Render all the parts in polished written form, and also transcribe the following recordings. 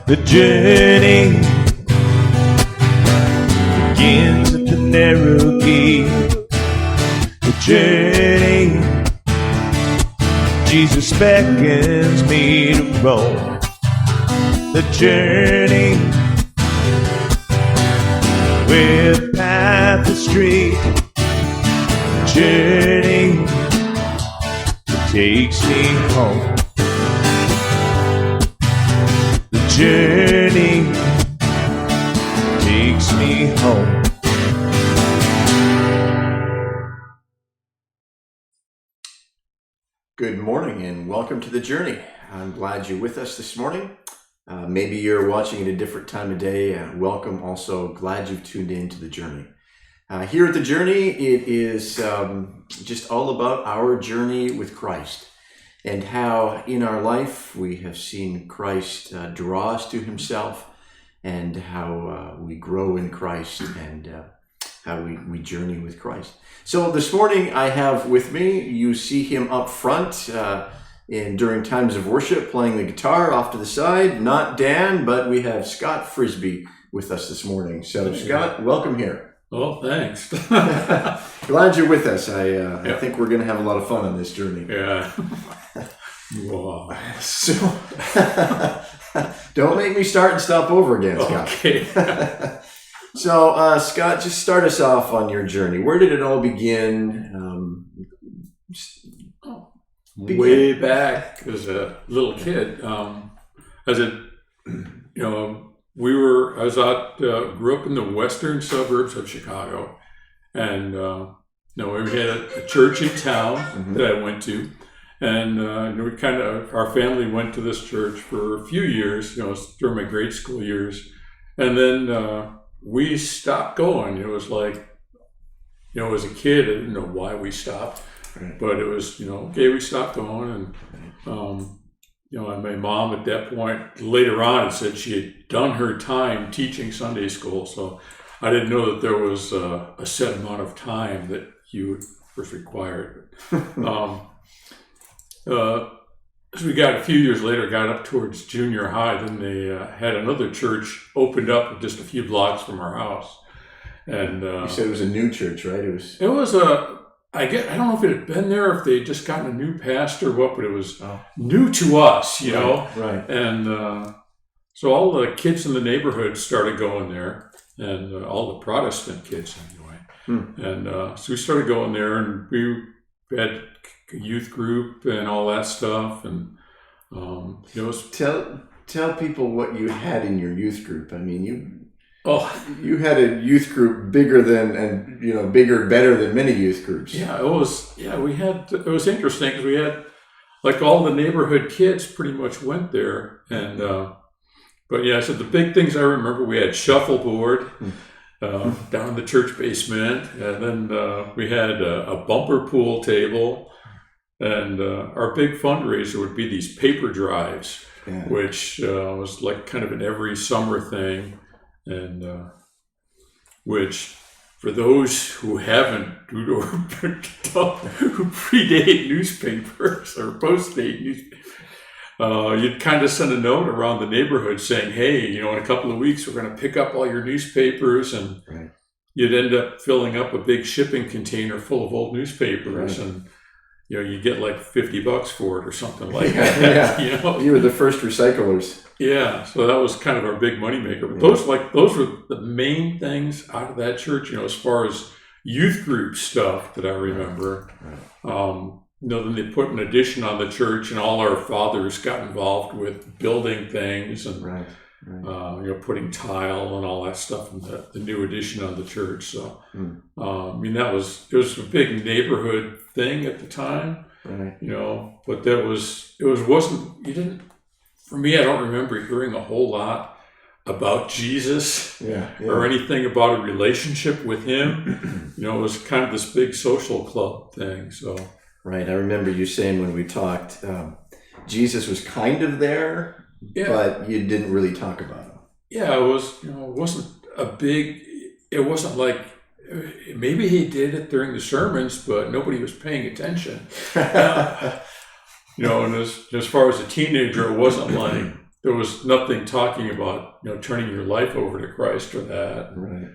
The journey begins at the narrow gate. The journey, Jesus beckons me to roam. The journey, where the path is straight. The journey takes me home. The journey takes me home. Good morning and welcome to The Journey. I'm glad you're with us this morning. Maybe you're watching at a different time of day. Welcome also. Glad you've tuned in to The Journey. Here at The Journey, it is just all about our journey with Christ and how in our life we have seen Christ draw us to himself, and how we grow in Christ, and how we journey with Christ. So this morning I have with me, you see him up front during times of worship playing the guitar. Off to the side, not Dan, but we have Scott Frisbee with us this morning. So Scott, welcome here. Oh, thanks. Glad you're with us. I think we're going to have a lot of fun on this journey. Yeah. Wow. So don't make me start and stop over again, Scott. Okay. So, Scott, just start us off on your journey. Where did it all begin? Way back as a little kid, I grew up in the western suburbs of Chicago, and we had a church in town that I went to, and our family went to this church for a few years, during my grade school years, and then we stopped going. It was like, as a kid, I didn't know why we stopped, but it was, okay, we stopped going, and my mom at that point, later on, had said she had done her time teaching Sunday school, so I didn't know that there was a set amount of time that was required. As we got a few years later, got up towards junior high, then they had another church opened up just a few blocks from our house. And you said it was a new church, right? It was I don't know if it had been there, if they had just gotten a new pastor or what, but it was new to us, Right. And so all the kids in the neighborhood started going there, and all the Protestant kids anyway. And so we started going there, and we had a youth group and all that stuff. And tell people what you had in your youth group. I mean, you had a youth group better than many youth groups. Yeah, it was interesting because we had, like, all the neighborhood kids pretty much went there. And so the big things I remember, we had shuffleboard down in the church basement, and then we had a bumper pool table, and our big fundraiser would be these paper drives, which was like kind of an every summer thing. And which, for those who haven't, who predate newspapers or post-date newspapers, you'd kind of send a note around the neighborhood saying, hey, in a couple of weeks we're going to pick up all your newspapers, and you'd end up filling up a big shipping container full of old newspapers, and you get like $50 for it or something like that. You were the first recyclers. Yeah, so that was kind of our big moneymaker. But those were the main things out of that church, as far as youth group stuff that I remember. Then they put an addition on the church, and all our fathers got involved with building things and putting tile and all that stuff in the new addition on the church. So it was a big neighborhood thing at the time. But for me, I don't remember hearing a whole lot about Jesus or anything about a relationship with him. It was kind of this big social club thing. So right, I remember you saying when we talked, Jesus was kind of there, but you didn't really talk about him. Yeah, it was. It wasn't a big. It wasn't like, maybe he did it during the sermons, but nobody was paying attention. And as far as a teenager, it wasn't like, there was nothing talking about, turning your life over to Christ or that. Right.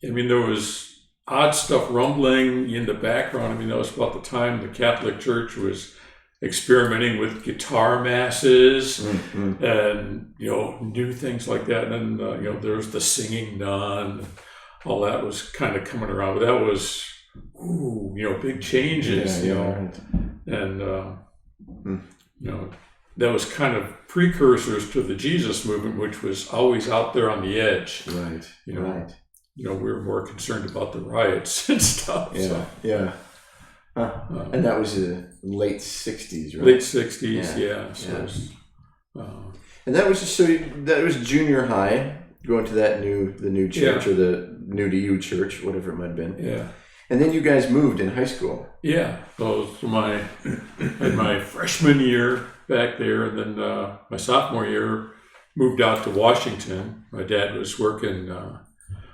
I mean, there was odd stuff rumbling in the background. I mean, that was about the time the Catholic Church was experimenting with guitar masses and, new things like that. And then, there was the singing nun. All that was kind of coming around. But that was, big changes, Right. And, that was kind of precursors to the Jesus movement, which was always out there on the edge. Right. Right. We were more concerned about the riots and stuff. Yeah. So. Yeah. And that was the late 60s, right? Late 60s, yeah. So yeah. it was, and that was that was junior high, going to the new church or the new to you church, whatever it might have been. Yeah. And then you guys moved in high school. Yeah. So in my freshman year back there, and then my sophomore year, moved out to Washington. My dad was working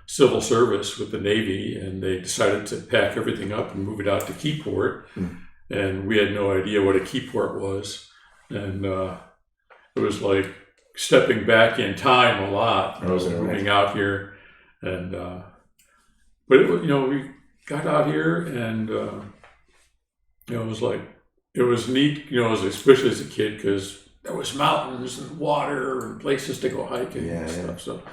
civil service with the Navy, and they decided to pack everything up and move it out to Keyport. And we had no idea what a Keyport was. And it was like stepping back in time a lot, moving out here. And but we got out here, and it was neat, especially as a kid, because there was mountains and water and places to go hiking and stuff. So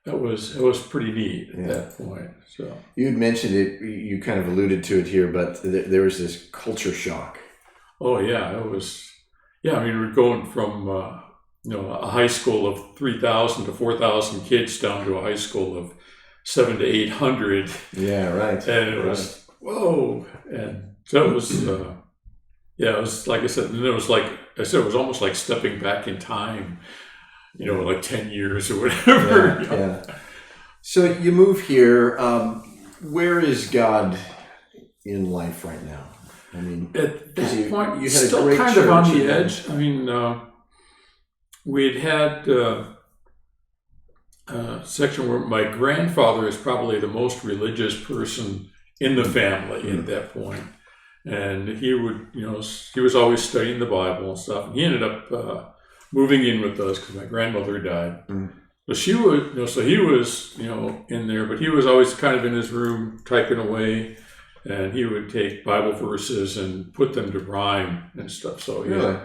it was pretty neat at that point. So you had mentioned it, you kind of alluded to it here, but there was this culture shock. Oh yeah, it was. Yeah, I mean, we're going from a high school of 3,000 to 4,000 kids down to a high school of 700 to 800. Yeah, right. And it was whoa, and so it was. It was like I said, and it was it was almost like stepping back in time. Like 10 years or whatever. Yeah. So you move here. Where is God in life right now? I mean, at that point, you had still a great kind church of on the edge. I mean, we'd had a section where my grandfather is probably the most religious person in the family at that point. And he would, he was always studying the Bible and stuff. And he ended up moving in with us because my grandmother died. But she was, so he was, in there, but he was always kind of in his room typing away, and he would take Bible verses and put them to rhyme and stuff. So he had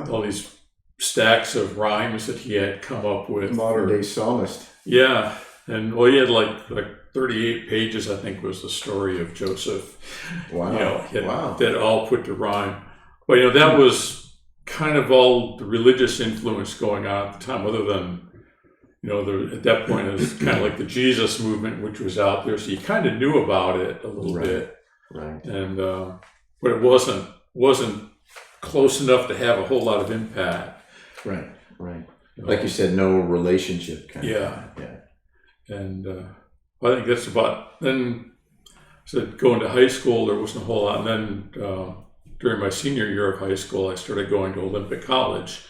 all these stacks of rhymes that he had come up with. Modern day psalmist. Yeah. And he had like 38 pages, I think, was the story of Joseph. Wow. That all put to rhyme. But, that was kind of all the religious influence going on at the time, other than, at that point it was kind of like the Jesus movement, which was out there. So you kind of knew about it a little bit. Right. And, but it wasn't close enough to have a whole lot of impact. Right. Like you said, no relationship kind of. Yeah. And I think that's about, then going to high school, there wasn't a whole lot. And then during my senior year of high school, I started going to Olympic College.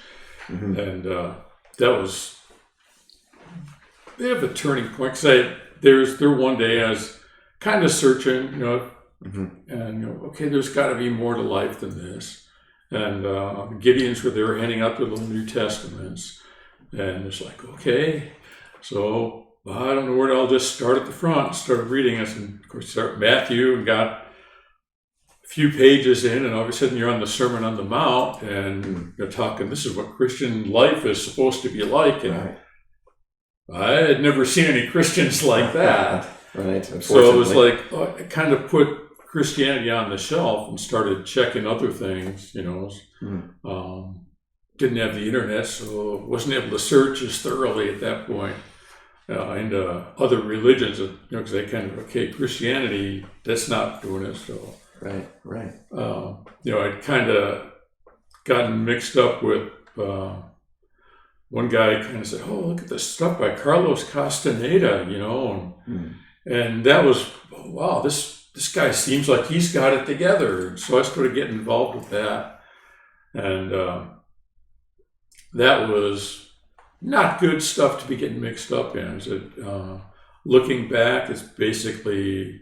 And that was a bit of a turning point. Because there one day I was kind of searching, and, okay, there's got to be more to life than this. And the Gideons were there handing out their little New Testaments. And it's like, okay, so I don't know where I'll just start at the front. Started reading us, and of course, start Matthew, and got a few pages in, and all of a sudden you're on the Sermon on the Mount, and you're talking. This is what Christian life is supposed to be like, and I had never seen any Christians like that. Right. So it was like I kind of put Christianity on the shelf and started checking other things. Didn't have the internet, so wasn't able to search as thoroughly at that point. Into other religions, because they kind of, Christianity, that's not doing it. So right. I'd kind of gotten mixed up with one guy. Kind of said, "Oh, look at this stuff by Carlos Castaneda," and that was, wow, this guy seems like he's got it together. So I started getting involved with that, and that was not good stuff to be getting mixed up in. Looking back, it's basically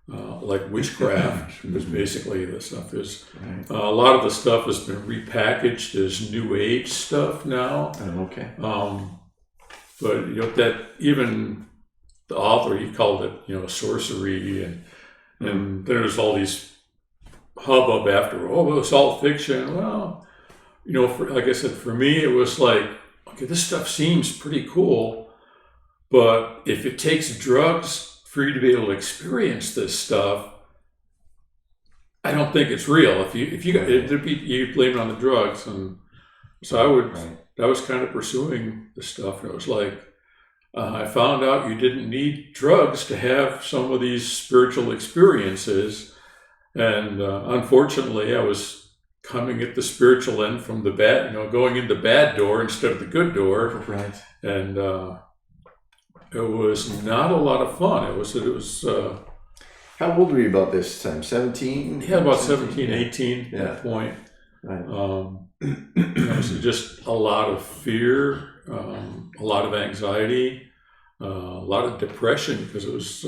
like witchcraft was basically the stuff. There's a lot of the stuff has been repackaged as New Age stuff now. Oh, okay. But that even the author, he called it sorcery, and there's all these hubbub after. Oh, it's all fiction. Well, like I said, for me, it was like, okay, this stuff seems pretty cool, but if it takes drugs for you to be able to experience this stuff, I don't think it's real. If you blame it on the drugs, and so I was kind of pursuing this stuff, and it was like I found out you didn't need drugs to have some of these spiritual experiences, and unfortunately, I was coming at the spiritual end from the bad, going in the bad door instead of the good door, Right. and it was not a lot of fun. It was. How old were you about this time? 17? Yeah, about 17, 18 at that point. Right. It was just a lot of fear, a lot of anxiety, a lot of depression, because it was,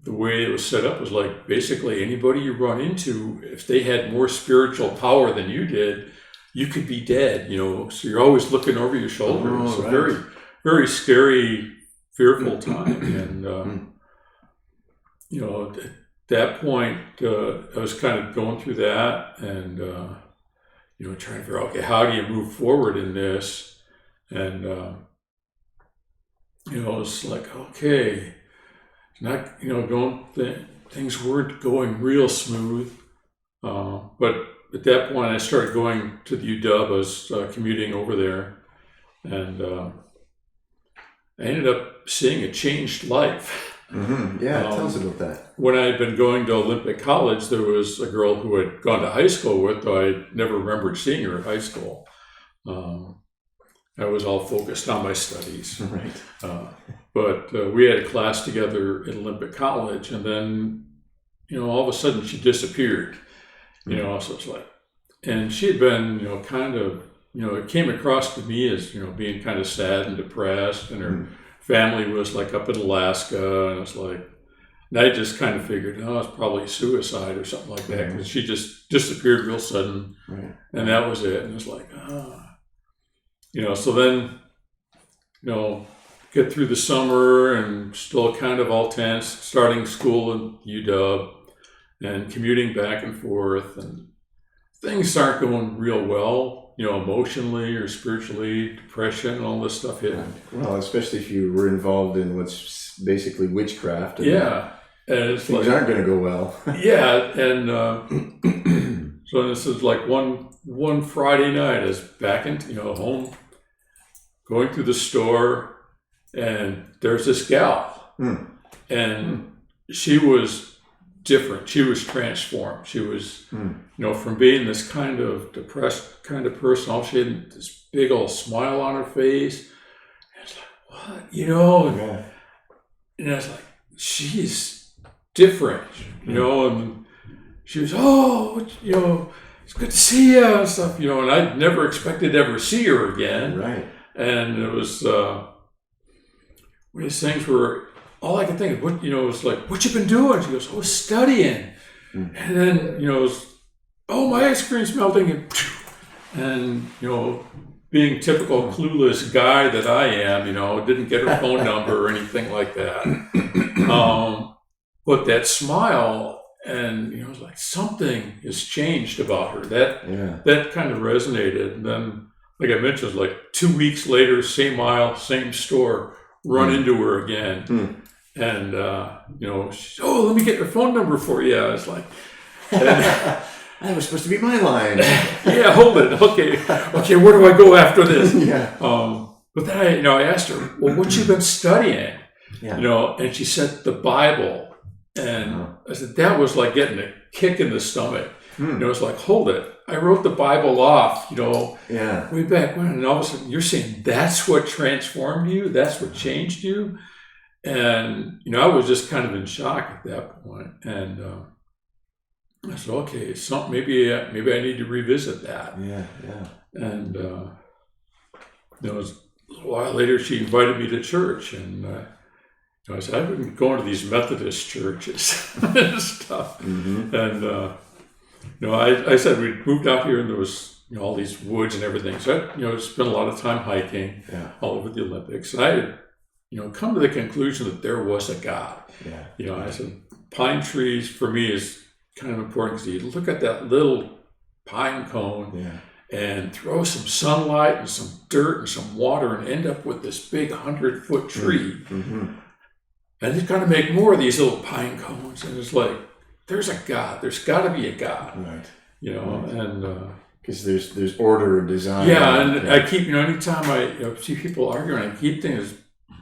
the way it was set up was like basically anybody you run into, if they had more spiritual power than you did, you could be dead, so you're always looking over your shoulder. Oh, It's a right. very, very scary, fearful time. And, at that point, I was kind of going through that and, trying to figure out, okay, how do you move forward in this? And, it's like, okay, not, things weren't going real smooth. But at that point, I started going to the UW. I was commuting over there, and I ended up seeing a changed life. Mm-hmm. Yeah, tell us about that. When I had been going to Olympic College, there was a girl who had gone to high school with, though I never remembered seeing her at high school. I was all focused on my studies. Right. But we had a class together at Olympic College, and then, all of a sudden she disappeared. So it's like, and she had been, kind of, it came across to me as, being kind of sad and depressed, and her family was like up in Alaska, and it's like, and I just kind of figured, it's probably suicide or something like that, because she just disappeared real sudden, and that was it. And it's like, so then, get through the summer and still kind of all tense, starting school in UW and commuting back and forth, and things aren't going real well, emotionally or spiritually, depression and all this stuff hit. Well, especially if you were involved in what's basically witchcraft. And and it's things aren't going to go well. And so this is like one Friday night, I was back in, home, going through the store, and there's this gal, and she was different. She was transformed. She was, from being this kind of depressed kind of person, all she had this big old smile on her face. And it's like, what, and I was like, she's different, and she was, it's good to see you and stuff, and I'd never expected to ever see her again. Right. And it was one of these things where all I could think of, it was like, what you been doing? She goes, studying. And then, it was, my ice cream's melting. And, being typical clueless guy that I am, didn't get her phone number or anything like that. But that smile, and, I was like, something has changed about her. That kind of resonated. And then, like I mentioned, it was like 2 weeks later, same aisle, same store, run into her again. And, she's, let me get your phone number for you. I was like, that was supposed to be my line. yeah, hold it. Okay, where do I go after this? But then I asked her, well, what you been studying? And she said the Bible. And I said, that was like getting a kick in the stomach. It was like, hold it. I wrote the Bible off, way back when. And all of a sudden you're saying that's what transformed you? That's what changed you? And, I was just kind of in shock at that point. And I said, okay, maybe I need to revisit that. And it was a while later, she invited me to church. And I said, I've been going to these Methodist churches and stuff. Mm-hmm. And, I said we moved out here and there was, all these woods and everything. So I, spent a lot of time hiking all over the Olympics. And I had, come to the conclusion that there was a God. Yeah. I said, pine trees for me is kind of important because you look at that little pine cone and throw some sunlight and some dirt and some water and end up with this big 100-foot tree. Mm-hmm. And he's got to make more of these little pine cones. And it's like, there's a God. There's got to be a God. Right. And... because there's order and design. Yeah, and I keep, anytime I see people arguing, I keep thinking,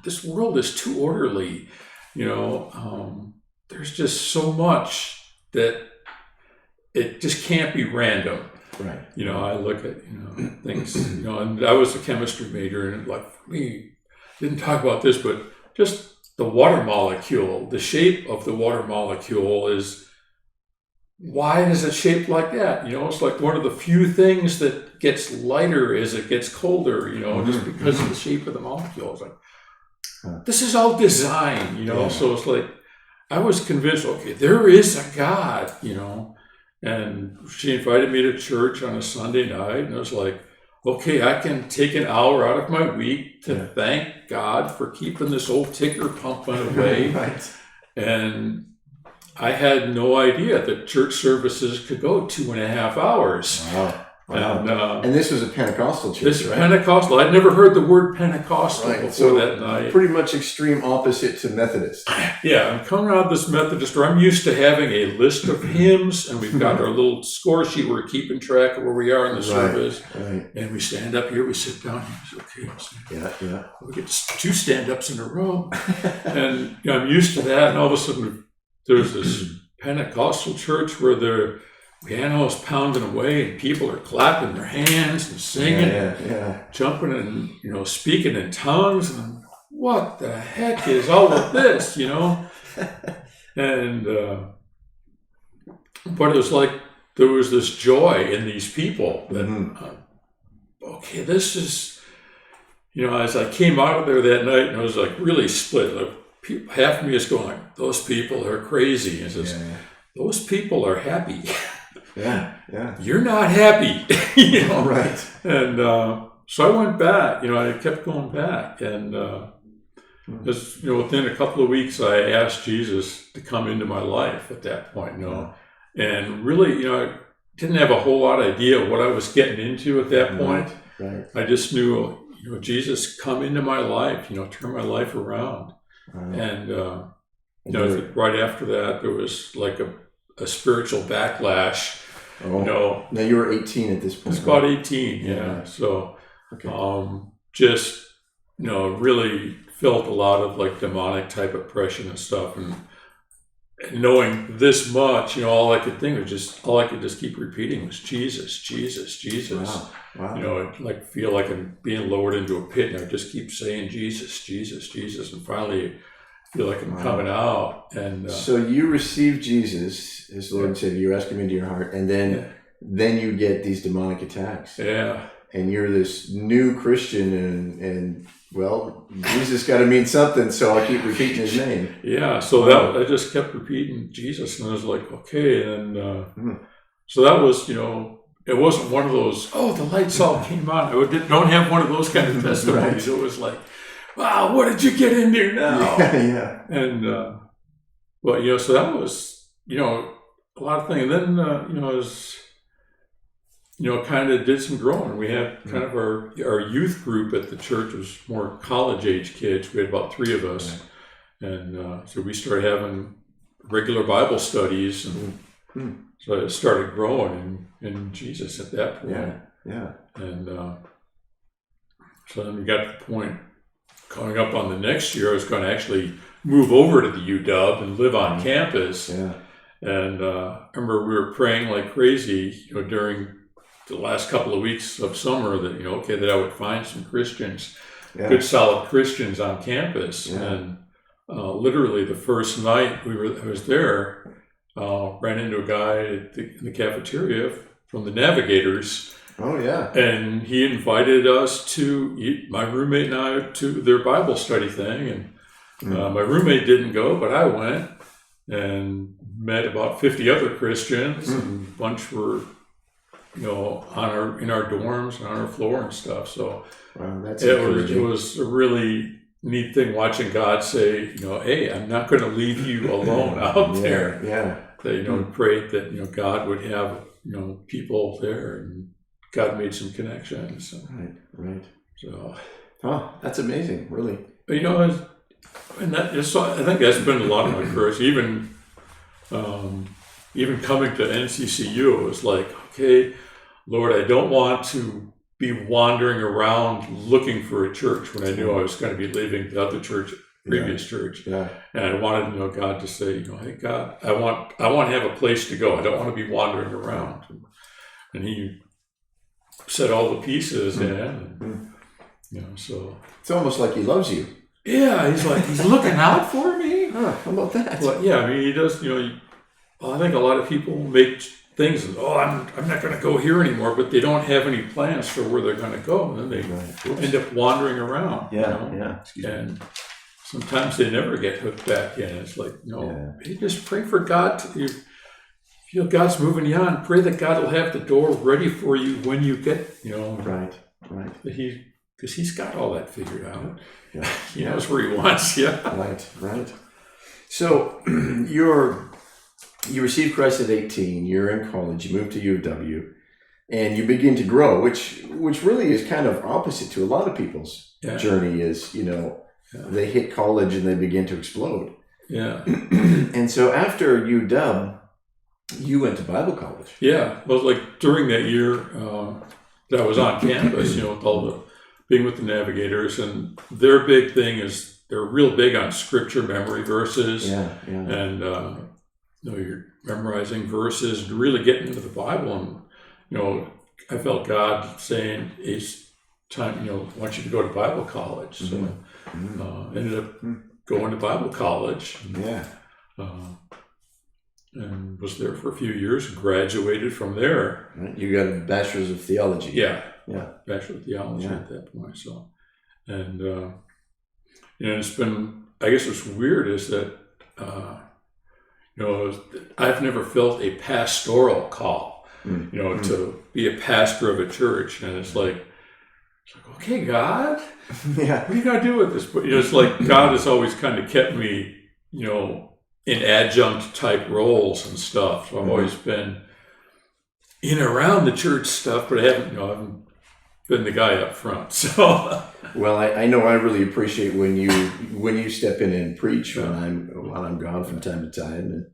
this world is too orderly. There's just so much that it just can't be random. Right. I look at, things, and I was a chemistry major, and like for me, didn't talk about this, but just the water molecule, the shape of the water molecule is, why is it shaped like that? It's like one of the few things that gets lighter as it gets colder, just because of the shape of the molecule. It's like, this is all design, so it's like, I was convinced, okay, there is a God, and she invited me to church on a Sunday night, and I was like, okay, I can take an hour out of my week to thank God for keeping this old ticker pumping away. Right. And I had no idea that church services could go 2.5 hours. Wow. Wow. And this was a Pentecostal church, This right? Pentecostal. I'd never heard the word Pentecostal before so that night. Pretty much extreme opposite to Methodist. Yeah, I'm coming out of this Methodist where I'm used to having a list of hymns, and we've got our little score sheet where we're keeping track of where we are in the service. Right. And we stand up here, we sit down here. It's okay. Yeah. We get 2 stand-ups in a row. And I'm used to that, and all of a sudden there's this Pentecostal church where the piano is pounding away and people are clapping their hands and singing, jumping and speaking in tongues. And what the heck is all of this, And but it was like there was this joy in these people that okay, this is as I came out of there that night, and I was like really split. Like half of me is going, those people are crazy. And says, those people are happy. Yeah. You're not happy, Right. And so I went back. I kept going back, and because within a couple of weeks, I asked Jesus to come into my life. At that point, and really, I didn't have a whole lot of idea what I was getting into at that point. Right. I just knew, Jesus, come into my life. Turn my life around. And right after that, there was like a spiritual backlash. Now you were 18 at this point. It's about 18, yeah. So, just really felt a lot of like demonic type oppression and stuff, and knowing this much, all I could just keep repeating was Jesus, Jesus, Jesus. Wow. I'd like feel like I'm being lowered into a pit, and I just keep saying Jesus, Jesus, Jesus, and finally I feel like I'm coming out. And so you receive Jesus as Lord and Savior. You ask Him into your heart, and then you get these demonic attacks. Yeah. And you're this new Christian, and well, Jesus got to mean something, so I'll keep repeating His name. Yeah. So that I just kept repeating Jesus, and I was like, okay, and so that was it wasn't one of those, the lights all came on. I don't have one of those kind of testimonies. It was like, wow, what did you get into now? Yeah. And, so that was, a lot of things. And then, as, kind of did some growing. We had kind of our youth group at the church was more college age kids. We had about 3 of us. Right. And so we started having regular Bible studies. And so it started growing in Jesus at that point. Yeah. And so then we got to the point, coming up on the next year, I was going to actually move over to the UW and live on campus. Yeah. And I remember we were praying like crazy, during the last couple of weeks of summer that, that I would find some Christians, good solid Christians on campus. Yeah. And literally the first night I was there, ran into a guy in the cafeteria from the Navigators. Oh, yeah. And he invited us my roommate and I, to their Bible study thing. And My roommate didn't go, but I went and met about 50 other Christians, and a bunch were, in our dorms and on our floor and stuff. So Wow, that's it encouraging. was a really neat thing watching God say, hey, I'm not going to leave you alone out there. Yeah. That, prayed that, God would have, people there, and God made some connections. Right. So, Oh, that's amazing, really. but, and that is, I think that's been a lot of my courage. Even coming to NCCU, it was like, okay, Lord, I don't want to be wandering around looking for a church when I knew I was going to be leaving the other church, previous church. Yeah. And I wanted, God to say, hey, God, I want to have a place to go. I don't want to be wandering around. And He set all the pieces in. And, so it's almost like He loves you. Yeah, He's looking out for me. Huh, how about that? But yeah, I mean, He does. I think a lot of people make things, and I'm not going to go here anymore, but they don't have any plans for where they're going to go, and then they end up wandering around. Yeah. And sometimes they never get hooked back in. It's like, hey, just pray for God. You feel God's moving you on. Pray that God will have the door ready for you when you get, Right. Because He's got all that figured out. Yeah. He knows where He wants you. Right. So you received Christ at 18. You're in college. You move to U of W, and you begin to grow, which really is kind of opposite to a lot of people's journey. Is they hit college and they begin to explode. Yeah. And so after UW, you went to Bible college. Yeah. Well, like during that year that I was on campus, with all the being with the Navigators, and their big thing is they're real big on scripture memory verses. And you're memorizing verses and really getting into the Bible. And I felt God saying it's time. I want you to go to Bible college. So ended up going to Bible college. And was there for a few years. Graduated from there. Right. You got a bachelor's of theology. Yeah. Bachelor of theology at that point. So, and it's been. I guess what's weird is that. I've never felt a pastoral call, to be a pastor of a church. And it's like, okay, God, what are you going to do with this? But, it's like God has always kind of kept me, in adjunct type roles and stuff. So I've always been in and around the church stuff, but I haven't been the guy up front. So, well, I know I really appreciate when you step in and preach when I'm gone from time to time, and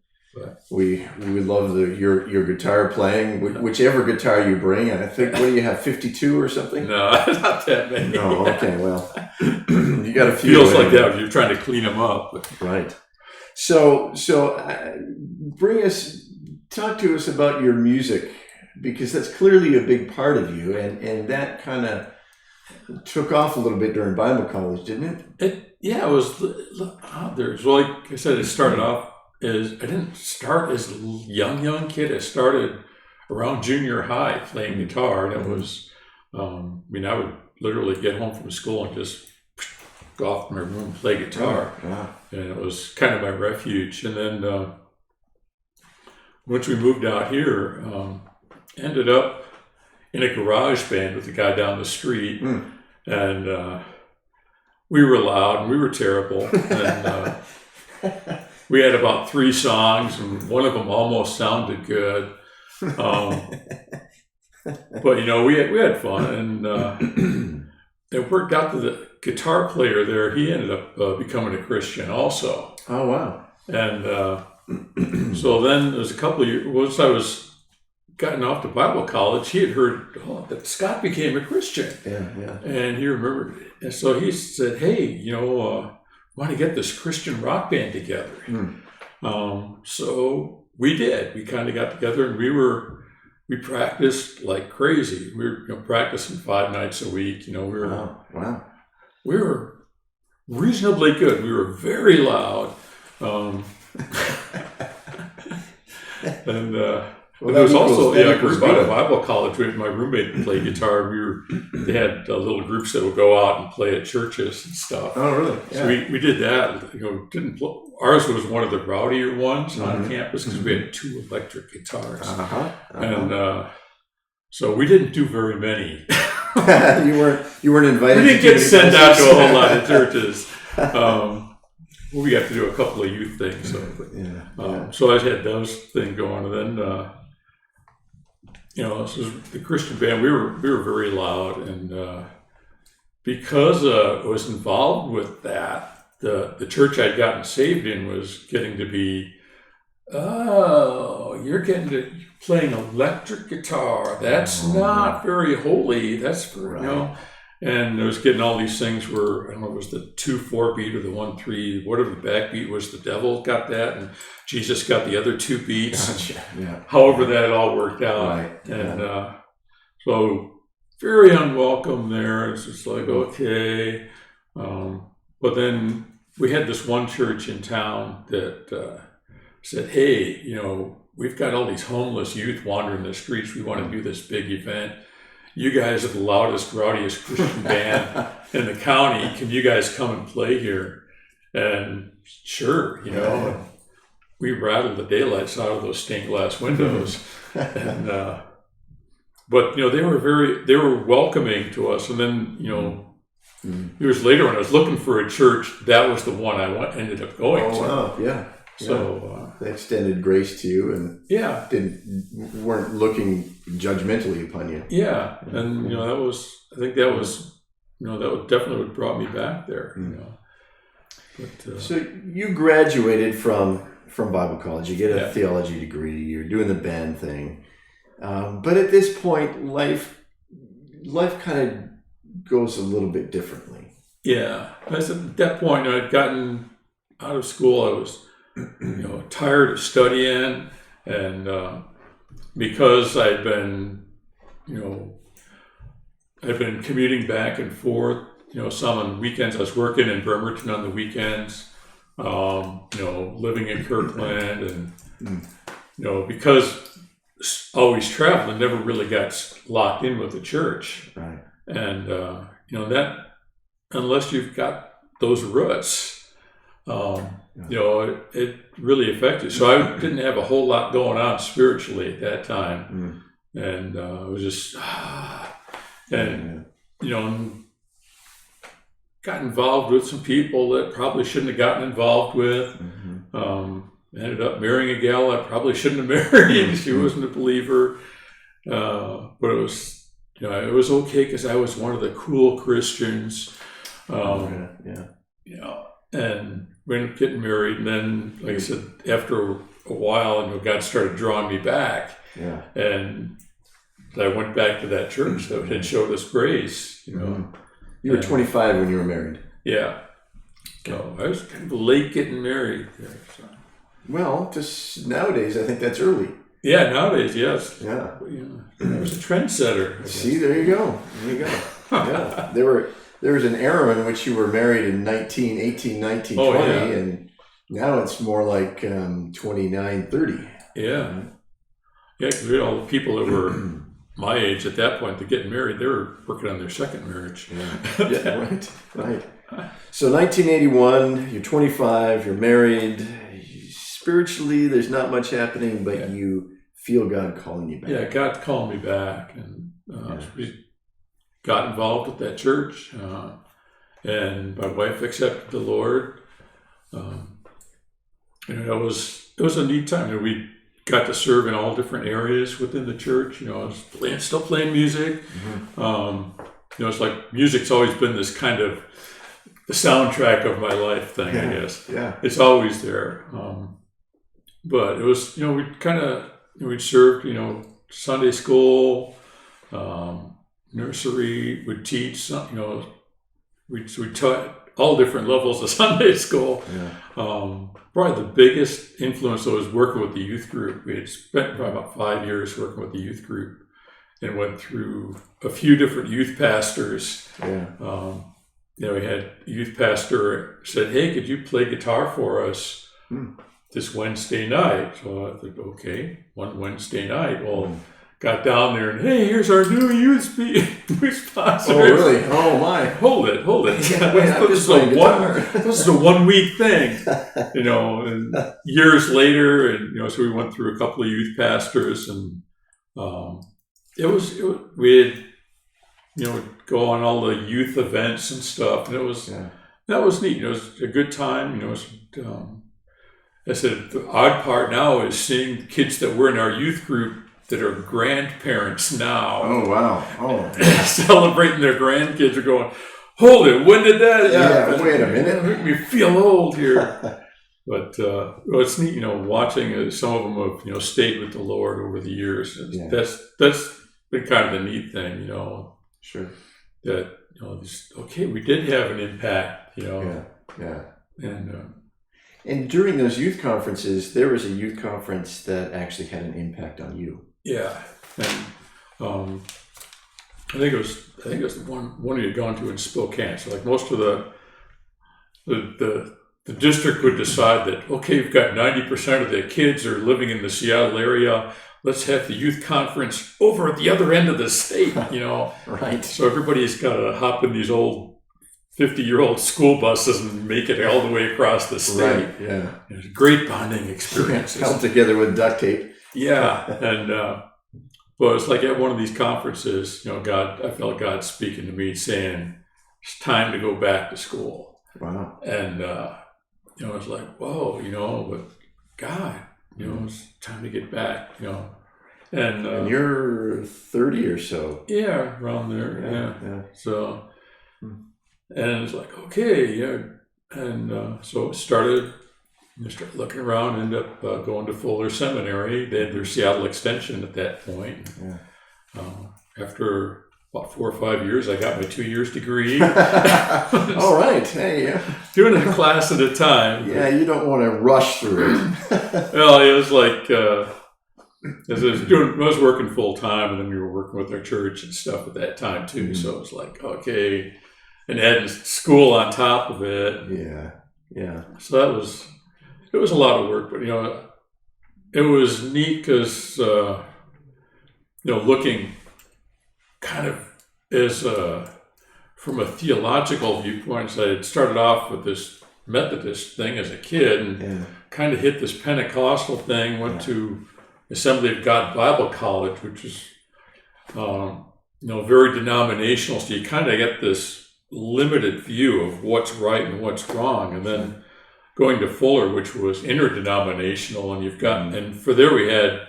we love your guitar playing, whichever guitar you bring. And I think, what do you have, 52 or something? No, not that many. No, okay, well, you got a few. Feels like that when you're trying to clean them up. Right. So talk to us about your music, because that's clearly a big part of you, and that kind of took off a little bit during Bible college, didn't it? It was out there. So like I said, it started off as, I didn't start as a young kid. I started around junior high playing guitar, and it was, I would literally get home from school and just go off to my room and play guitar. And it was kind of my refuge. And then once we moved out here, ended up in a garage band with the guy down the street. And we were loud and we were terrible. And we had about 3 songs, and one of them almost sounded good. But we had fun, and it worked out that the guitar player there, he ended up becoming a Christian also. Oh, wow. And so then there was a couple of years, once I was gotten off to Bible college, he had heard that Scott became a Christian. Yeah. And he remembered it. And so he said, hey, want to get this Christian rock band together. So we did. We kind of got together, and we practiced like crazy. We were practicing 5 nights a week. We were Wow. We were reasonably good. We were very loud. And But there was also that a equals group out of good. Bible college with my roommate played guitar. They had little groups that would go out and play at churches and stuff. Oh, really? So we did that. Ours was one of the rowdier ones on campus because we had 2 electric guitars, and so we didn't do very many. You weren't invited. We didn't get sent out to a whole lot of churches. We got to do a couple of youth things. So, so I had those things going, and then this was the Christian band. We were very loud, and because I was involved with that, the church I'd gotten saved in was getting to be, you're playing electric guitar. That's not very holy. That's for And I was getting all these things where, I don't know, it was the 2/4 beat or the 1/3, whatever the backbeat was, the devil got that, and Jesus got the other 2 beats. Gotcha. Yeah. However that all worked out. Right. And so very unwelcome there. It's just like, okay. But then we had this one church in town that said, hey, we've got all these homeless youth wandering the streets. We want to do this big event. You guys are the loudest, rowdiest Christian band in the county. Can you guys come and play here? And sure, we rattled the daylights out of those stained glass windows. And but they were welcoming to us. And then years later, when I was looking for a church, that was the one I ended up going to. Wow, yeah. So they extended grace to you and weren't looking judgmentally upon you. Yeah, and that was definitely what brought me back there. But, so you graduated from Bible college. You get a theology degree. You're doing the band thing, but at this point, life kind of goes a little bit differently. Yeah, at that point, I'd gotten out of school. I was tired of studying, and because I'd been commuting back and forth, some on weekends. I was working in Bremerton on the weekends, living in Kirkland, and because always traveling, never really got locked in with the church, right? And that, unless you've got those roots. It really affected. So I didn't have a whole lot going on spiritually at that time, and it was just got involved with some people that probably shouldn't have gotten involved with. Ended up marrying a gal I probably shouldn't have married. She wasn't a believer, but it was okay because I was one of the cool Christians. And we ended up getting married, and then, like I said, after a while, God started drawing me back. Yeah. And I went back to that church that had showed us grace. You were 25 when you were married. Yeah. So I was kind of late getting married there. So. Well, just nowadays, I think that's early. Yeah, nowadays, yes. Yeah. I was a trendsetter. See, there you go. Yeah. There was an era in which you were married in 1918, 1920, and now it's more like 29, 30. Yeah. Yeah, because we had all the people that were my age at that point that getting married, they were working on their second marriage. Yeah, right. So 1981, you're 25, you're married. Spiritually, there's not much happening, but you feel God calling you back. Yeah, God called me back, and we got involved with that church, and my wife accepted the Lord. It was a neat time. We got to serve in all different areas within the church. I was still playing music. It's like music's always been this kind of the soundtrack of my life thing, I guess. Yeah, it's always there. But it was, we'd served, Sunday school, nursery, would teach, we taught all different levels of Sunday school. Probably the biggest influence was working with the youth group. We had spent probably about 5 years working with the youth group and went through a few different youth pastors. We had a youth pastor said, hey, could you play guitar for us? this Wednesday night. So I thought, okay, one Wednesday night. Well, got down there and, hey, here's our new youth sponsor. Oh, really? Oh, my. Hold it. Yeah, wait, I'm just playing guitar. This is a 1 week thing, and years later, and, so we went through a couple of youth pastors, and we had, go on all the youth events and stuff, and that was neat. It was a good time. I said the odd part now is seeing kids that were in our youth group that are grandparents now. Oh, wow. Oh, celebrating their grandkids are going, hold it, when did that happen? Wait a minute. Make me feel old here. But it's neat, watching some of them have, stayed with the Lord over the years. That's been kind of the neat thing, Sure. That, we did have an impact, Yeah. And And during those youth conferences, there was a youth conference that actually had an impact on you. yeah, and I think it was the one you had gone to in Spokane. So like most of the district would decide that, okay, we've got 90% of the kids are living in the Seattle area. Let's have the youth conference over at the other end of the state, Right. So everybody's got to hop in these old 50-year-old school buses and make it all the way across the state. Right, yeah. It's great bonding experiences. Held together with duct tape. Yeah, and well, it's like at one of these conferences, I felt God speaking to me saying, it's time to go back to school. Wow. And, it's like, whoa, but God, it's time to get back, And you're 30 or so. Yeah, around there, Yeah. So, and it's like, okay, yeah. And so it started, I started looking around, ended up going to Fuller Seminary. They had their Seattle extension at that point. Yeah. After about 4 or 5 years, I got my 2 years degree. All right. Hey, yeah. Doing a class at a time. Yeah, you don't want to rush through it. Well, it was like, as I was working full time, and then we were working with our church and stuff at that time too. Mm-hmm. So it was like, okay, and adding school on top of it. Yeah. So it was a lot of work, but it was neat because looking kind of as from a theological viewpoint, so I had started off with this Methodist thing as a kid, and kind of hit this Pentecostal thing. Went to Assembly of God Bible College, which is very denominational. So you kind of get this limited view of what's right and what's wrong, and then going to Fuller, which was interdenominational, and you've got, and for there we had,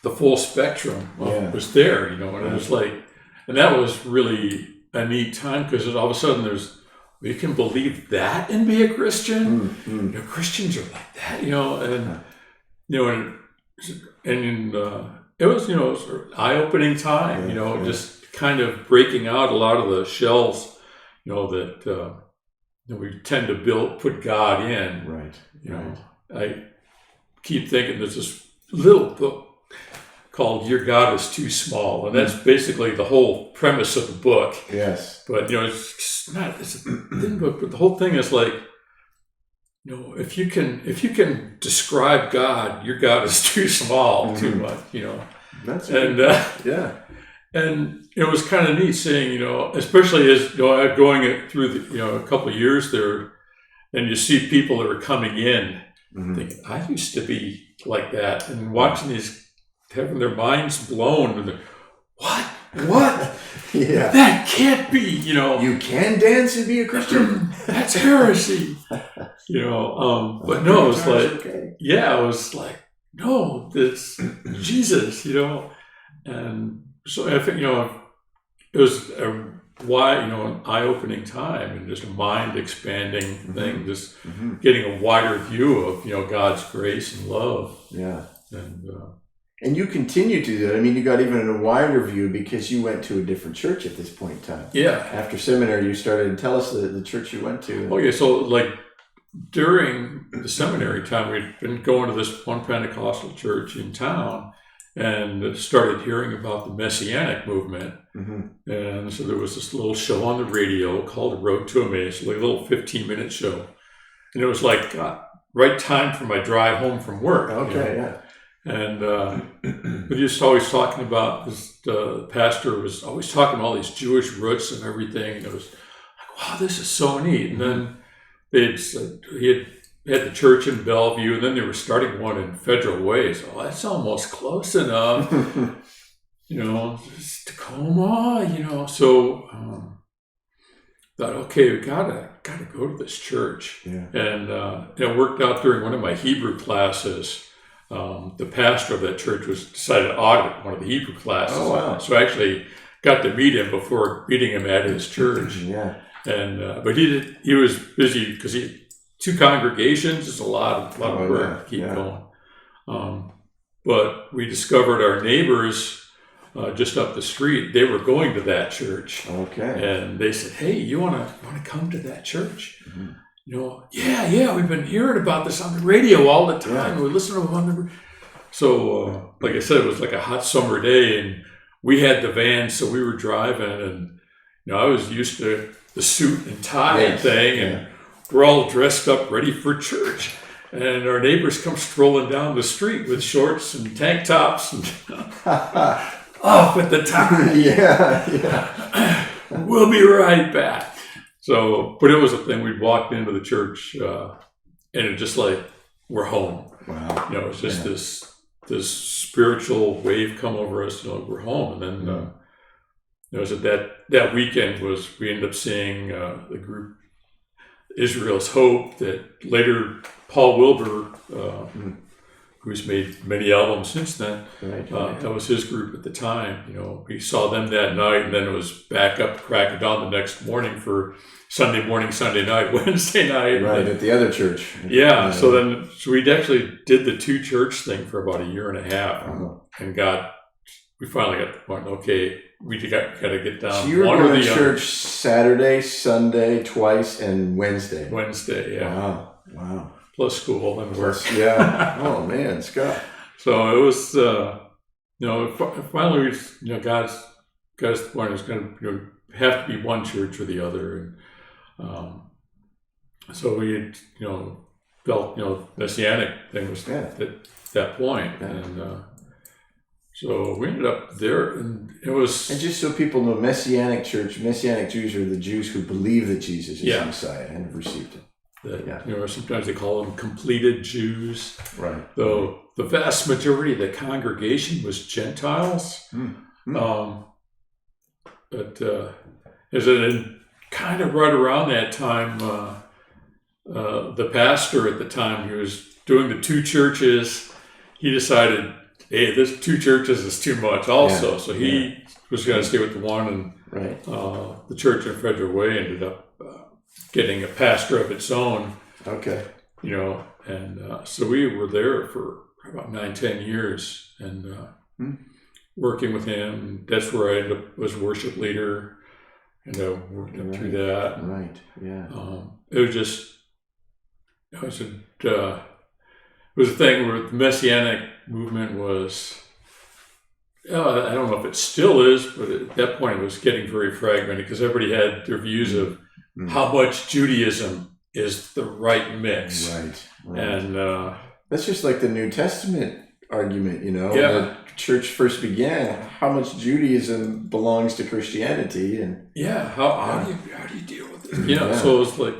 the full spectrum was there, and it was like, and that was really a neat time because all of a sudden you can believe that and be a Christian. Mm-hmm. Christians are like that, and it was, it was an eye-opening time, just kind of breaking out a lot of the shells, that we tend to put God in. Right. I keep thinking there's this little book called Your God is Too Small, and that's basically the whole premise of the book. Yes. But, it's a thin book, but the whole thing is like, if you can describe God, your God is too small, too much, That's And it was kind of neat seeing, especially as going through a couple of years there, and you see people that are coming in, thinking, I used to be like that, and watching these having their minds blown, and what? Yeah, that can't be, You can dance and be a Christian. That's heresy, But no, it was like, it was like, no, it's Jesus, and so I think, it was an eye-opening time and just a mind-expanding thing, just getting a wider view of, God's grace and love. Yeah. And you continue to do that. I mean, you got even a wider view because you went to a different church at this point in time. Yeah. After seminary, you started, tell us the church you went to. Okay, so like during the seminary time, we'd been going to this one Pentecostal church in town and started hearing about the Messianic movement. And so there was this little show on the radio called Road to Emmaus, like a little 15-minute show. And it was like right time for my drive home from work. Okay, you know? And we just always talking about this. The pastor was always talking about all these Jewish roots and everything, and it was like, wow, this is so neat. And then he had the church in Bellevue, and then they were starting one in Federal Way. So that's almost close enough, you know, it's Tacoma, you know. So thought, okay, we gotta go to this church. Yeah. And it worked out during one of my Hebrew classes. The pastor of that church decided to audit one of the Hebrew classes. Oh, wow. So I actually got to meet him before meeting him at his church. Yeah. And but he was busy because two congregations is a lot of work to keep going. But we discovered our neighbors just up the street, they were going to that church. Okay. And they said, hey, you want to come to that church? Mm-hmm. You know, yeah, we've been hearing about this on the radio all the time. Yeah. We listen to them on the. So, like I said, it was like a hot summer day, and we had the van, so we were driving, and you know, I was used to the suit and tie thing, and we're all dressed up, ready for church. And our neighbors come strolling down the street with shorts and tank tops and off at the time. Yeah. We'll be right back. So, but it was a thing. We walked into the church, and it just like, we're home. Wow. You know, it's just this spiritual wave come over us. You know, we're home. And then, you know, so that weekend we ended up seeing the group Israel's Hope, that later Paul Wilbur, who's made many albums since then, that was his group at the time. You know, we saw them that night, and then it was back up crack of dawn the next morning for Sunday morning, Sunday night, Wednesday night. Right, at the other church. Yeah, so we actually did the two church thing for about a year and a half, and we finally got to the point, okay, we got to get down. So you were going to church Saturday, Sunday, twice, and Wednesday. Wednesday, yeah. Wow. Plus school and work. Yeah. Oh man, Scott. So it was, you know, finally, you know, God's point is going to have to be one church or the other, and so we, you know, felt, you know, Messianic thing was at that point, and so we ended up there, and it was. And just so people know, Messianic Jews are the Jews who believe that Jesus is the Messiah and have received him. You know, sometimes they call them completed Jews. Right. Though the vast majority of the congregation was Gentiles. But as kind of right around that time, the pastor at the time, he was doing the two churches. He decided, hey, this two churches is too much also. So he was going to stay with the one, and the church in Federal Way ended up getting a pastor of its own. Okay. You know, and so we were there for about 9-10 years, and working with him. That's where I ended up was worship leader, and I worked up through that. Right. Yeah. It was just, it was a thing where the Messianic movement was. I don't know if it still is, but at that point it was getting very fragmented because everybody had their views of how much Judaism is the right mix. Right. And that's just like the New Testament argument, you know. Yeah. The church first began, how much Judaism belongs to Christianity, and how do you deal with this? Yeah. So it was like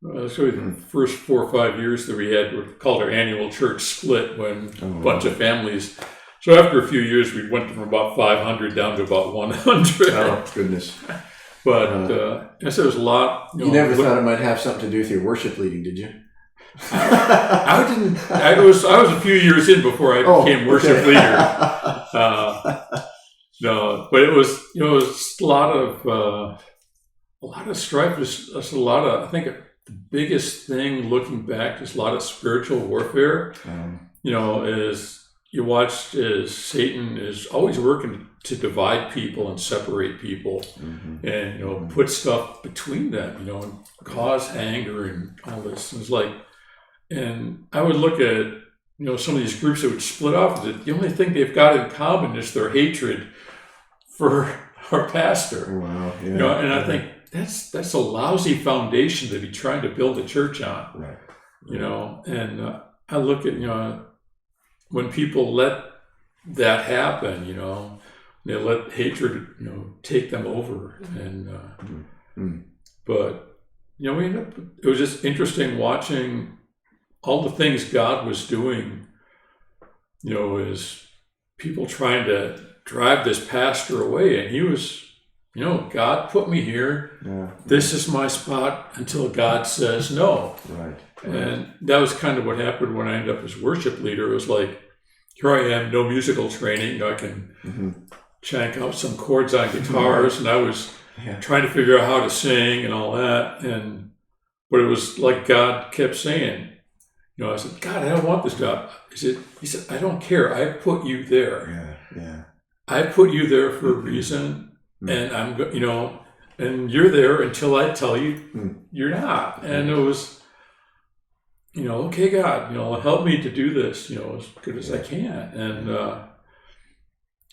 the first 4 or 5 years that we had were called our annual church split, when a bunch of families. So after a few years, we went from about 500 down to about 100. Oh goodness. But I said it was a lot. You never thought it might have something to do with your worship leading, did you? I didn't. I was a few years in before I became worship leader. No, but it was, you know, it was a lot of strife. There's a lot of, I think the biggest thing looking back is a lot of spiritual warfare. You know, is you watched as Satan is always working to divide people and separate people, and you know, put stuff between them, you know, and cause anger and all this. It was like, and I would look at, you know, some of these groups that would split off. The only thing they've got in common is their hatred for our pastor. Wow. Yeah. You know, and I think that's a lousy foundation to be trying to build a church on. Right. you know, and I look at, when people let that happen, they let hatred, take them over. And, but, we ended up, it was just interesting watching all the things God was doing, as people trying to drive this pastor away. And he was, God put me here. Yeah. This is my spot until God says no. Right. And that was kind of what happened when I ended up as worship leader. It was like, here I am, no musical training. I can chank out some chords on guitars, and I was trying to figure out how to sing and all that. But it was like God kept saying, I said, God, I don't want this job. He said, I don't care. I put you there. Yeah. I put you there for a reason. And I'm, and you're there until I tell you you're not. And it was, okay, God, help me to do this, as good as I can.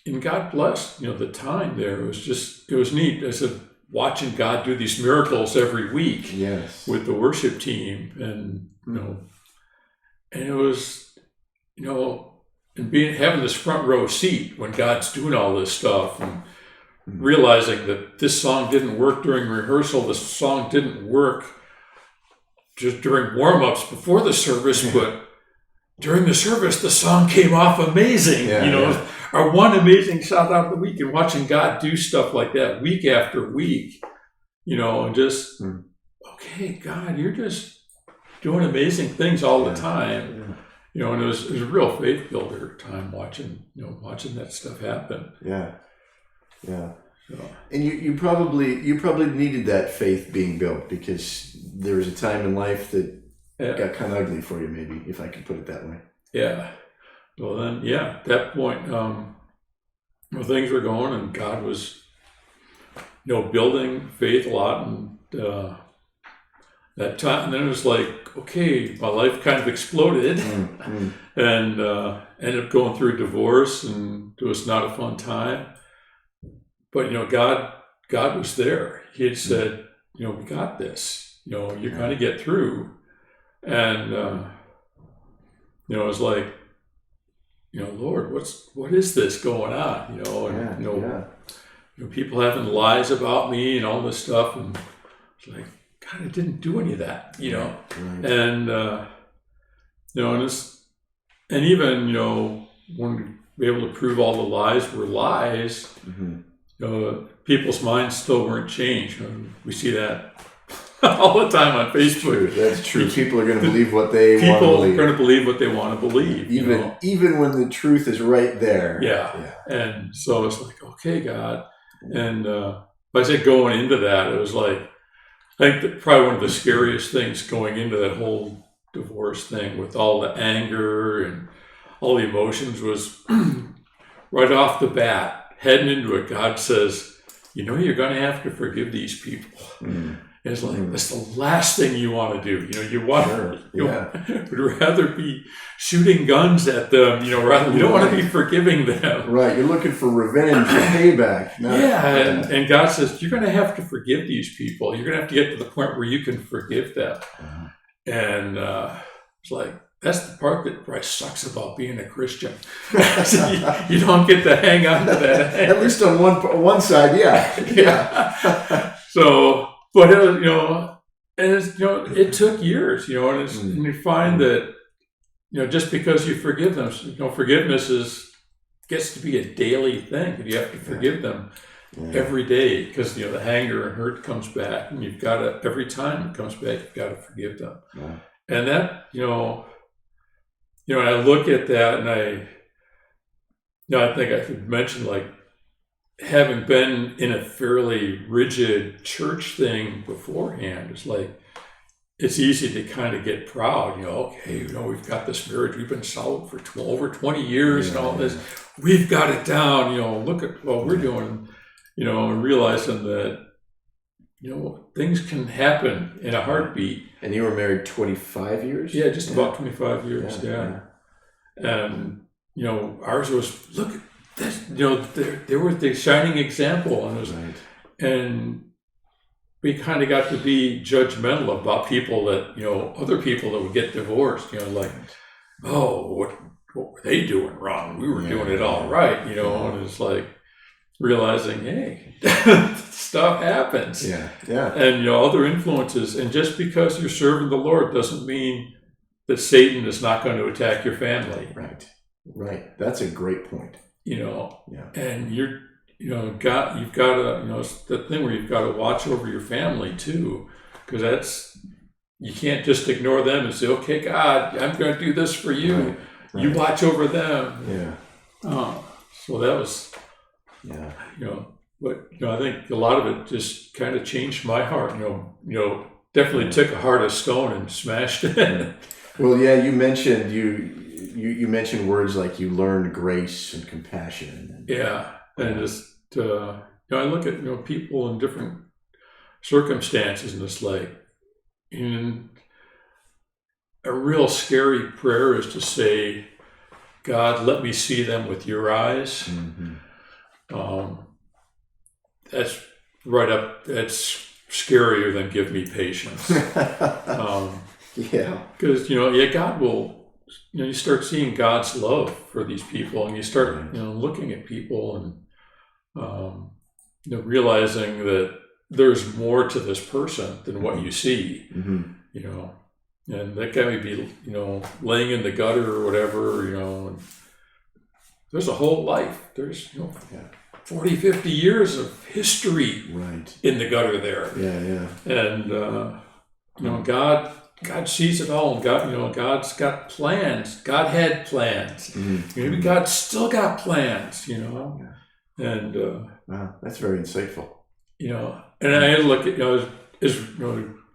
And God blessed, the time there. It was neat. I said, watching God do these miracles every week with the worship team. And, and it was, and having this front row seat when God's doing all this stuff, and realizing that this song didn't work during rehearsal, this song didn't work just during warm-ups before the service, but during the service, the song came off amazing. Our one amazing shout out of the week, and watching God do stuff like that week after week, and just, okay, God, you're just doing amazing things all the time. And it was a real faith builder time watching that stuff happen. Yeah. So. And you probably needed that faith being built, because there was a time in life that got kind of ugly for you, maybe, if I could put it that way. Yeah. Well, then, at that point, things were going, and God was, building faith a lot, and that time, and then it was like, okay, my life kind of exploded, and ended up going through a divorce, and it was not a fun time. But, God was there. He had said, we got this, you're going to get through. And, it was like, Lord, what is this going on? People having lies about me and all this stuff. And it's like, God, I didn't do any of that, Right. And, and even, when we were able to prove all the lies were lies, people's minds still weren't changed. We see that all the time on Facebook. That's true. People are going to believe what they want to believe. People are going to believe what they want to believe. Even when the truth is right there. Yeah. And so it's like, okay, God. And I said going into that, it was like, I think that probably one of the scariest things going into that whole divorce thing, with all the anger and all the emotions, was right off the bat, heading into it, God says, you're going to have to forgive these people. And it's like, that's the last thing you want to do. You would rather be shooting guns at them, you don't want to be forgiving them. Right. You're looking for revenge, for payback. And God says, you're going to have to forgive these people. You're going to have to get to the point where you can forgive them. And it's like, that's the part that probably sucks about being a Christian. You don't get to hang on to that. At least on one side, yeah. So, but it was, and it's, it took years, and you find that, just because you forgive them, forgiveness gets to be a daily thing, and you have to forgive them every day, because the anger and hurt comes back, and you've got to, every time it comes back, you've got to forgive them. And that, I look at that, and I think I could mention, like, having been in a fairly rigid church thing beforehand, it's like, it's easy to kind of get proud, okay, we've got this marriage, we've been solid for over 20 years and all this, we've got it down, look at what we're doing, and realizing that, things can happen in a heartbeat. And you were married 25 years? Yeah, just about 25 years, And, ours was, look at this, they were the shining example. And it was, and we kind of got to be judgmental about people that, other people that would get divorced, like, oh, what were they doing wrong? We were doing it all right, and it's like realizing, hey, stuff happens. Yeah. And, other influences. And just because you're serving the Lord doesn't mean that Satan is not going to attack your family. Right. That's a great point. And you've got to, it's the thing where you've got to watch over your family too, because you can't just ignore them and say, okay, God, I'm going to do this for you. Right. You watch over them. Yeah. So that was, but I think a lot of it just kind of changed my heart. Definitely took a heart of stone and smashed it. Well, yeah, you mentioned you mentioned words like you learned grace and compassion. And just I look at people in different circumstances, and it's like, a real scary prayer is to say, God, let me see them with your eyes. Mm-hmm. That's right up. That's scarier than give me patience. Because God will. You start seeing God's love for these people, and you start looking at people and realizing that there's more to this person than what you see. Mm-hmm. And that guy may be laying in the gutter or whatever. And there's a whole life. There's 40, 50 years of history in the gutter there. And God sees it all, and God's got plans. God had plans. Mm-hmm. Maybe God's still got plans. And wow, that's very insightful. And I look at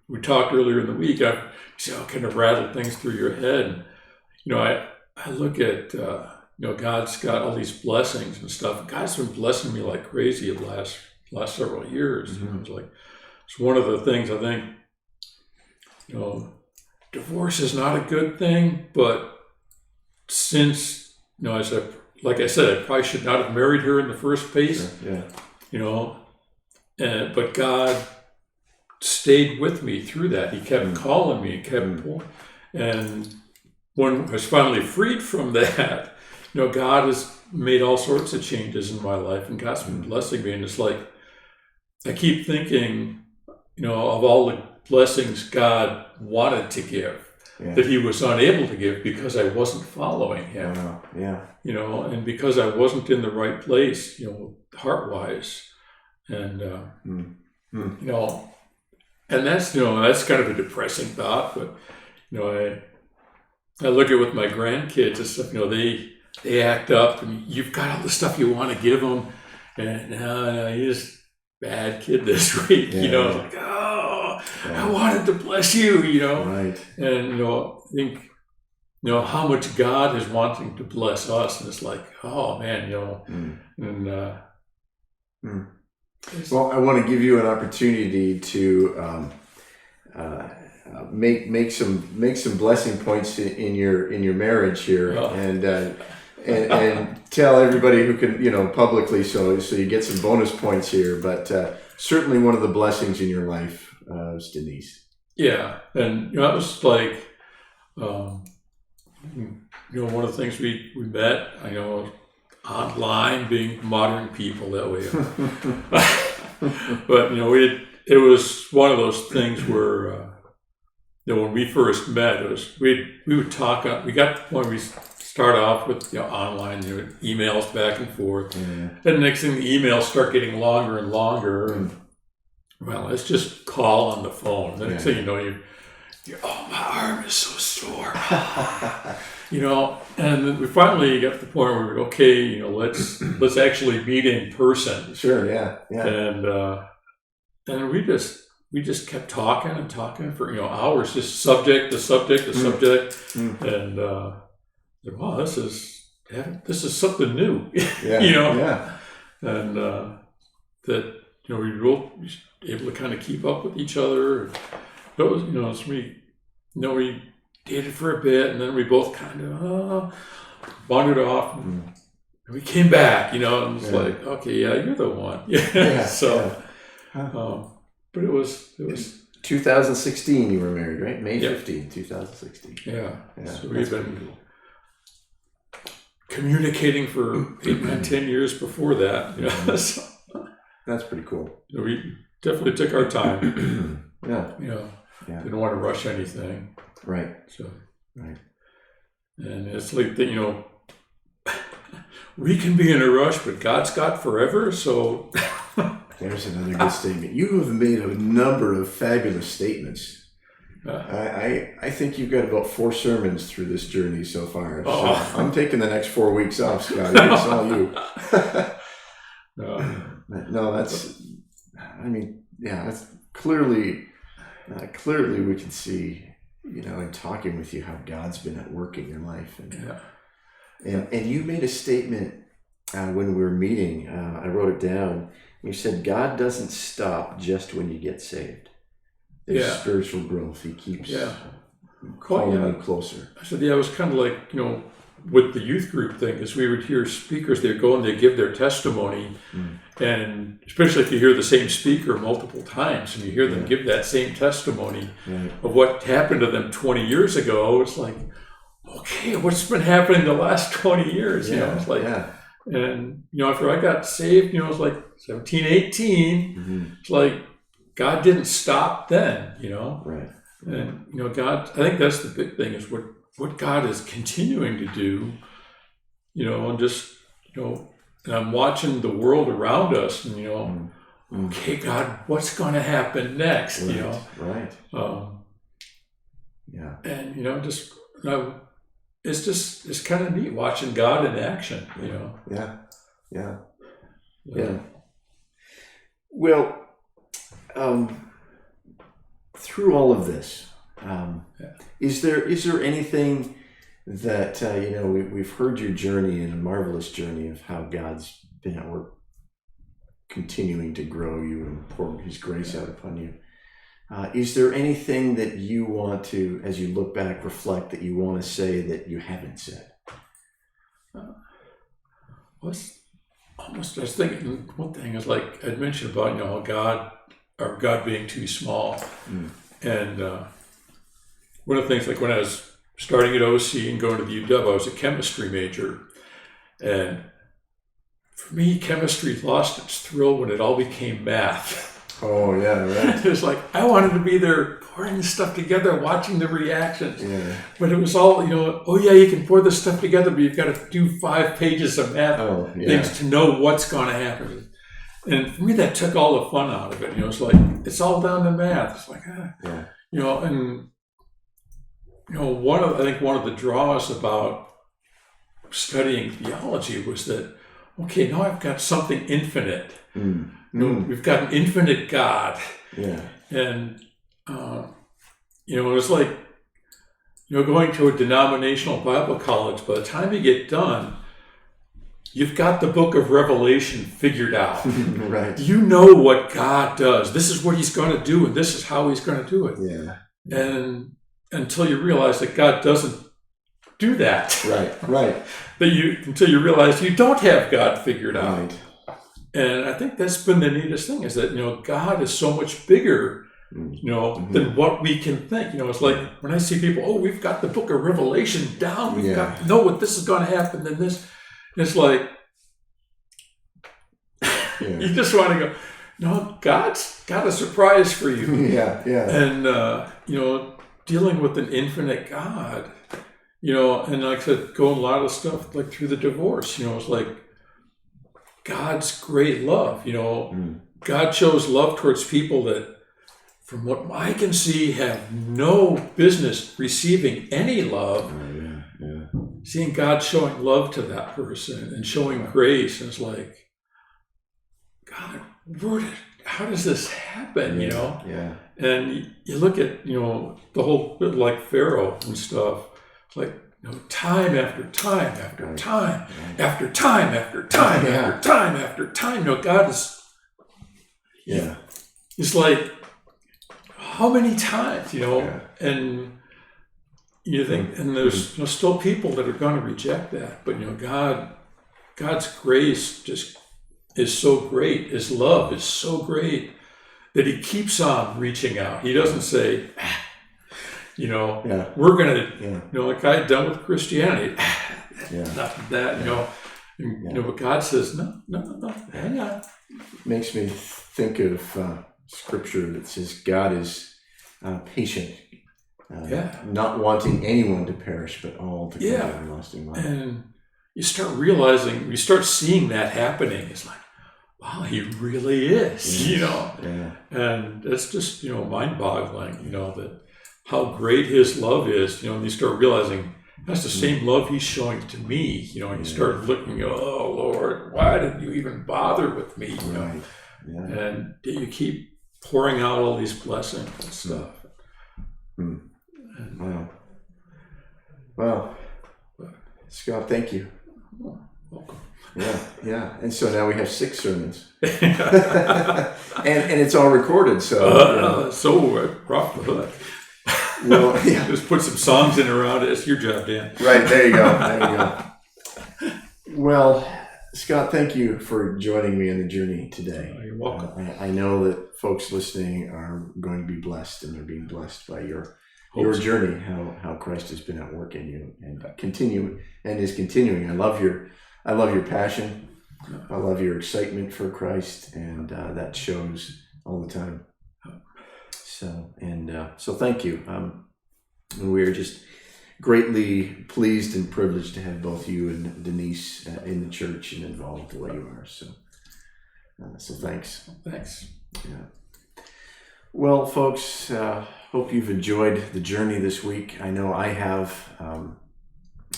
we talked earlier in the week. I see how kind of rattled things through your head. I look at God's got all these blessings and stuff. God's been blessing me like crazy the last several years. Mm-hmm. It's one of the things I think. Divorce is not a good thing, but since, like I said, I probably should not have married her in the first place. Sure, but God stayed with me through that. He kept calling me and kept pulling. And when I was finally freed from that, God has made all sorts of changes in my life, and God's been blessing me. And it's like, I keep thinking, of all the blessings God wanted to give that he was unable to give because I wasn't following him. And because I wasn't in the right place, heart-wise. And, and that's kind of a depressing thought, but, I look at with my grandkids and stuff, they act up, and you've got all the stuff you want to give them, and you're just bad kid this week, like, I wanted to bless you, Right. And, I think, how much God is wanting to bless us. And it's like, oh man, and, well, I want to give you an opportunity to, make some blessing points in your marriage here, and tell everybody who can, publicly, so you get some bonus points here, but, certainly one of the blessings in your life, is Denise. Yeah. And, that was like, one of the things we met, online, being modern people that way. But, it was one of those things where, when we first met, we would talk. We got to the point where we start off with online emails back and forth, and the next thing the emails start getting longer and longer, and well, let's just call on the phone. The next thing you know, my arm is so sore, And then we finally got to the point where we're okay. Let's actually meet in person. Sure, yeah. And we just kept talking for hours, just subject to subject to subject, and wow, this is something new, and that we were both able to kind of keep up with each other. It was we dated for a bit, and then we both kind of wandered off, and we came back, and it's like, okay, you're the one, But it was 2016 you were married, right? May Yeah. 15, 2016. yeah. Yeah, So that's we've been communicating for 8, 9, 10 years before that. You know? So, That's pretty cool. we definitely took our time. Yeah, You know, yeah, didn't want to rush anything. right, So, right. and it's like that, you know, we can be in a rush, but God's got forever. So, There's another good statement. You have made a number of fabulous statements. I think you've got about 4 sermons through this journey so far. So Oh. I'm taking the next 4 weeks off, Scotty. It's all you. No, that's. I mean, yeah, that's clearly we can see, you know, in talking with you how God's been at work in your life, and you made a statement when we were meeting. I wrote it down. You said God doesn't stop just when you get saved. There's spiritual growth. He keeps calling you closer. I said, yeah, it was kind of like, you know, with the youth group thing, is we would hear speakers, they'd go and they'd give their testimony, and especially if you hear the same speaker multiple times and you hear them give that same testimony of what happened to them 20 years ago, it's like, okay, what's been happening the last 20 years? You know, it's like, and, you know, after I got saved, you know, it was like 17, 18, it's like, God didn't stop then, you know? Right. And, you know, God, I think that's the big thing, is what God is continuing to do, you know, and just, you know, and I'm watching the world around us and, you know, okay, God, what's going to happen next, you know? Right. And, you know, just, you know, it's kind of neat watching God in action, you know? Yeah. Well, through all of this, is there anything that you know, we've heard your journey, and a marvelous journey of how God's been at work, continuing to grow you and pour His grace out upon you. Is there anything that you want to, as you look back, reflect, that you want to say that you haven't said? I was thinking, one thing is, like I'd mentioned about, you know, God being too small. And one of the things, like when I was starting at OC and going to the UW, I was a chemistry major. And for me, chemistry lost its thrill when it all became math. Oh, yeah, right. It was like, I wanted to be there pouring this stuff together, watching the reactions. Yeah. But it was all, you know, oh yeah, you can pour this stuff together, but you've got to do 5 pages of math things to know what's going to happen. And for me, that took all the fun out of it. You know, it's like, it's all down to math. It's like, you know, and, you know, I think one of the draws about studying theology was that, okay, now I've got something infinite. You know, we've got an infinite God. Yeah. And, you know, it was like, you know, going to a denominational Bible college, by the time you get done, you've got the book of Revelation figured out. Right. You know what God does. This is what He's going to do, and this is how He's going to do it. Yeah. And until you realize that God doesn't do that. Right. Until you realize you don't have God figured out. Right. And I think that's been the neatest thing, is that, you know, God is so much bigger, you know, than what we can think. You know, it's like when I see people, oh, we've got the book of Revelation down. We've got to know what this is going to happen. And this, it's like, you just want to go, no, God's got a surprise for you. Yeah. And, you know, dealing with an infinite God, you know, and like I said, going a lot of stuff like through the divorce, you know, it's like God's great love, you know, God shows love towards people that, from what I can see, have no business receiving any love. Seeing God showing love to that person and showing grace, and it's like, God, how does this happen, you know? Yeah. And you look at, you know, the whole bit like Pharaoh and stuff. It's like, you know, time after time after time after time after time after time after time. You know, God is, it's like, how many times, you know? And you think, and there's, you know, still people that are going to reject that. But, you know, God's grace just is so great. His love is so great that he keeps on reaching out. He doesn't say, Yeah. we're going to, Yeah. like I had done with Christianity, Yeah. nothing that, And, but God says, no, hang on. Makes me think of scripture that says God is patient, not wanting anyone to perish, but all to come to everlasting life. And you start seeing that happening. It's like, wow, he really is, Yeah. And it's just, mind-boggling, that how great his love is, and you start realizing that's the same love he's showing to me, and you start looking, oh, Lord, why did you even bother with me, Right. Yeah. And you keep pouring out all these blessings and stuff. Mm. Wow. Well, Scott, thank you. Oh, welcome. Yeah. And so now we have 6 sermons. and it's all recorded, so... So we're off the hook. Well, yeah. Just put some songs in around it. It's your job, Dan. Right, there you go. Well, Scott, thank you for joining me on the journey today. You're welcome. I know that folks listening are going to be blessed, and they're being blessed by your journey, how Christ has been at work in you and is continuing. I love your passion. I love your excitement for Christ, and that shows all the time. So thank you. We're just greatly pleased and privileged to have both you and Denise in the church and involved the way you are. So thanks. Thanks. Yeah. Well, folks, hope you've enjoyed the journey this week. I know I have.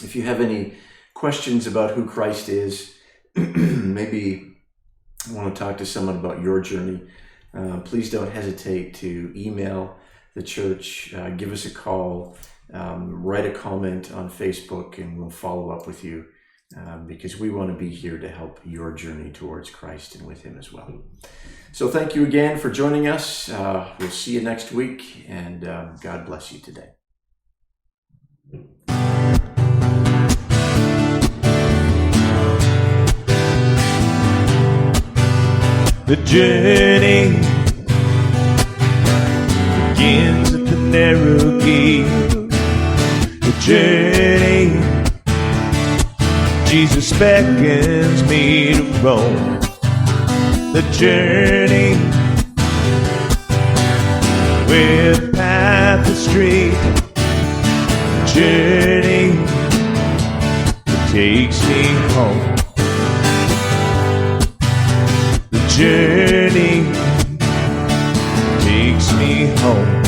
If you have any questions about who Christ is, maybe want to talk to someone about your journey, please don't hesitate to email the church, give us a call, write a comment on Facebook, and we'll follow up with you because we want to be here to help your journey towards Christ and with him as well. So thank you again for joining us. We'll see you next week, and God bless you today. The journey begins at the narrow gate. The journey, Jesus beckons me to roam. The journey, where the path is straight. The journey that takes me home. The journey takes me home.